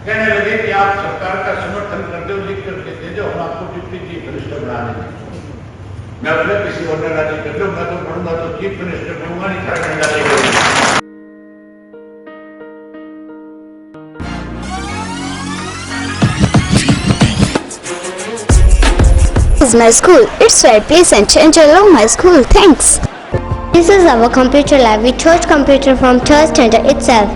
कहने लगे कि आप सरकार का समर्थन करते हो, लिख करके दे दो, हम आपको डिप्टी चीफ मिनिस्टर बना देंगे। मैं बोला किसी और ने राजी कर दो, मैं तो बनूंगा तो चीफ मिनिस्टर बनूंगा, नहीं खड़ा डंडा लेकर। This is my school. It's very pleasant and I love my school. Thanks. This is our computer lab. We charge computer from third standard itself.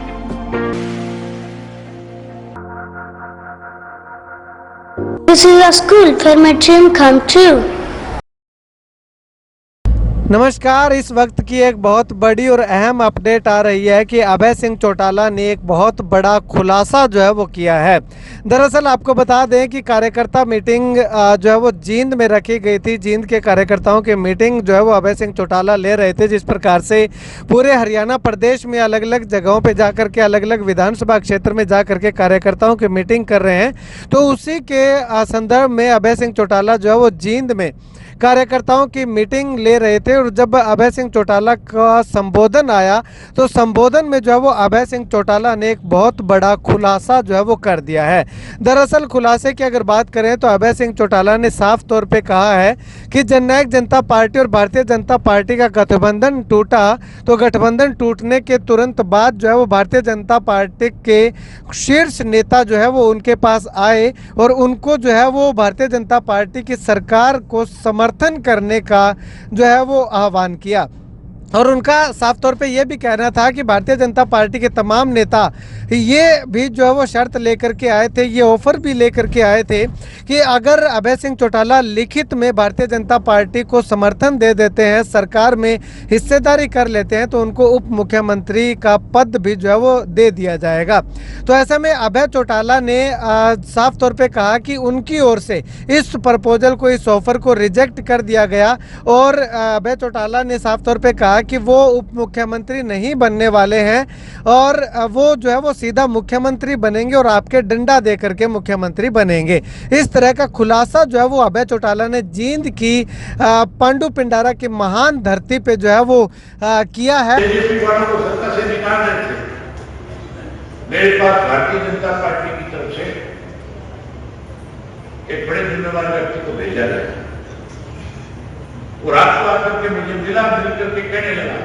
This is a school where my dream come true. नमस्कार। इस वक्त की एक बहुत बड़ी और अहम update आ रही है कि अभय सिंह चौटाला ने एक बहुत बड़ा खुलासा जो है वो किया है। दरअसल आपको बता दें कि कार्यकर्ता मीटिंग जो है वो जींद में रखी गई थी। जींद के कार्यकर्ताओं की मीटिंग जो है वो अभय सिंह चौटाला ले रहे थे। जिस प्रकार से पूरे हरियाणा प्रदेश में अलग अलग जगहों पर जा करके, अलग अलग विधानसभा क्षेत्र में जा करके कार्यकर्ताओं की मीटिंग कर रहे हैं, तो उसी के संदर्भ में अभय सिंह चौटाला जो है वो जींद में कार्यकर्ताओं की मीटिंग ले रहे थे। और जब अभय सिंह चौटाला का संबोधन आया तो संबोधन में जो है वो अभय सिंह चौटाला ने एक बहुत बड़ा खुलासा जो है वो कर दिया है। दरअसल खुलासे की अगर बात करें तो अभय सिंह चौटाला ने साफ तौर पे कहा है कि जननायक जनता पार्टी और भारतीय जनता पार्टी का गठबंधन टूटा, तो गठबंधन टूटने के तुरंत बाद जो है वो भारतीय जनता पार्टी के शीर्ष नेता जो है वो उनके पास आए और उनको जो है वो भारतीय जनता पार्टी की सरकार को समर्थन करने का जो है वो आह्वान किया। और उनका साफ तौर पे ये भी कहना था कि भारतीय जनता पार्टी के तमाम नेता ये भी जो है वो शर्त लेकर के आए थे, ये ऑफर भी लेकर के आए थे कि अगर अभय सिंह चौटाला लिखित में भारतीय जनता पार्टी को समर्थन दे देते हैं, सरकार में हिस्सेदारी कर लेते हैं, तो उनको उप मुख्यमंत्री का पद भी जो है वो दे दिया जाएगा। तो ऐसे में अभय चौटाला ने साफ तौर पे कहा कि उनकी ओर से इस प्रपोजल को, इस ऑफर को रिजेक्ट कर दिया गया। और अभय चौटाला ने साफ तौर पे कहा कि वो उप मुख्यमंत्री नहीं बनने वाले हैं और वो जो है वो सीधा मुख्यमंत्री बनेंगे और आपके डंडा दे करके मुख्यमंत्री बनेंगे। इस तरह का खुलासा जो है वो अभय चौटाला ने जींद की पांडु पिंडारा की महान धरती पे जो है वो किया है। मेरे पास भारतीय जनता पार्टी की तरफ से एक बड़े जिम्मेवार व्यक्ति को भेजा गया और आपको आकर के मुझे मिल करके कहने लगा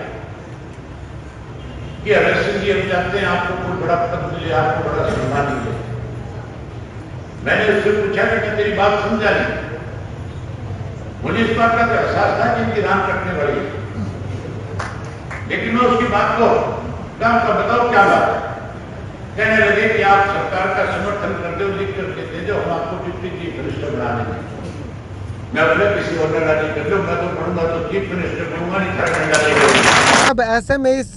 कि अभय सिंह जी, हम चाहते हैं आपको कोई बड़ा पद मिले, आपको बड़ा सम्मान मिले। मैंने उससे पूछा कि मैं तेरी बात समझा नहीं। मुझे इस बात का एहसास था कि इनकी राम रखने वाली है, लेकिन मैं उसकी बात को का बताओ क्या बात है। कहने लगे कि आप सरकार का समर्थन करते हो, लिख करके दे दो, हम आपको डिप्टी चीफ मिनिस्टर बना देंगे। मैं बोला किसी और ने राजी कर दो, मैं तो बनूंगा तो चीफ मिनिस्टर बनूंगा, नहीं खड़ा डंडा लेकर। अब ऐसे में इस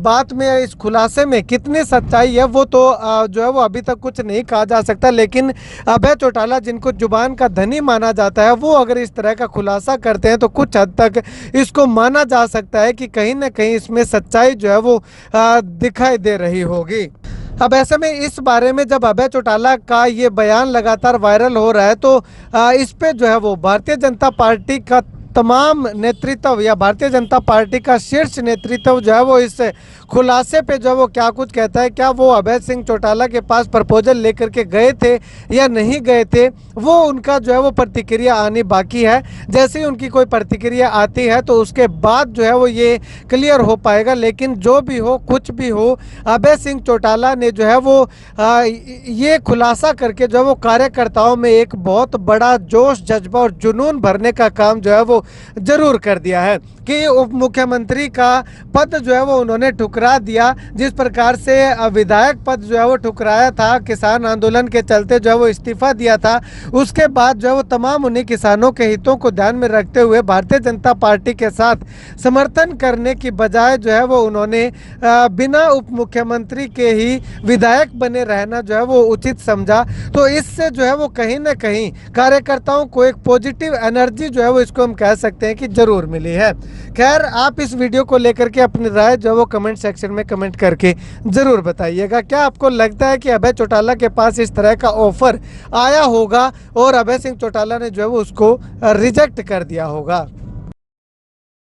बात में, इस खुलासे में कितनी सच्चाई है वो तो जो है वो अभी तक कुछ नहीं कहा जा सकता। लेकिन अभय चौटाला, जिनको जुबान का धनी माना जाता है, वो अगर इस तरह का खुलासा करते हैं तो कुछ हद तक इसको माना जा सकता है कि कहीं ना कहीं इसमें सच्चाई जो है वो दिखाई दे रही होगी। अब ऐसे में इस बारे में जब अभय चौटाला का ये बयान लगातार वायरल हो रहा है तो इस पे जो है वो भारतीय जनता पार्टी का तमाम नेतृत्व या भारतीय जनता पार्टी का शीर्ष नेतृत्व जो है वो इस खुलासे पे जो है वो क्या कुछ कहता है। क्या वो अभय सिंह चौटाला के पास प्रपोजल लेकर के गए थे या नहीं गए थे, वो उनका जो है वो प्रतिक्रिया आनी बाकी है। जैसे ही उनकी कोई प्रतिक्रिया आती है तो उसके बाद जो है वो ये क्लियर हो पाएगा। लेकिन जो भी हो, कुछ भी हो, अभय सिंह चौटाला ने जो है वो ये खुलासा करके जो है वो कार्यकर्ताओं में एक बहुत बड़ा जोश, जज्बा और जुनून भरने का काम जो है वो जरूर कर दिया है कि उप मुख्यमंत्री का पद जो है वो उन्होंने ठुकरा दिया। जिस प्रकार से विधायक पद जो है वो ठुकराया था, किसान आंदोलन के चलते जो है वो इस्तीफा दिया था, उसके बाद जो है वो तमाम उन्हीं किसानों के हितों को ध्यान में रखते हुए भारतीय जनता पार्टी के साथ समर्थन करने की बजाय जो है वो उन्होंने बिना उप मुख्यमंत्री के ही विधायक बने रहना जो है वो उचित समझा। तो इससे जो है वो कहीं ना कहीं कार्यकर्ताओं को एक पॉजिटिव एनर्जी जो है वो, इसको हम कह सकते हैं कि जरूर मिली है। खैर, आप इस वीडियो को लेकर के अपनी राय जो वो कमेंट सेक्शन में कमेंट करके जरूर बताइएगा। क्या आपको लगता है कि अभय चौटाला के पास इस तरह का ऑफर आया होगा और अभय सिंह चौटाला ने जो है वो उसको रिजेक्ट कर दिया होगा?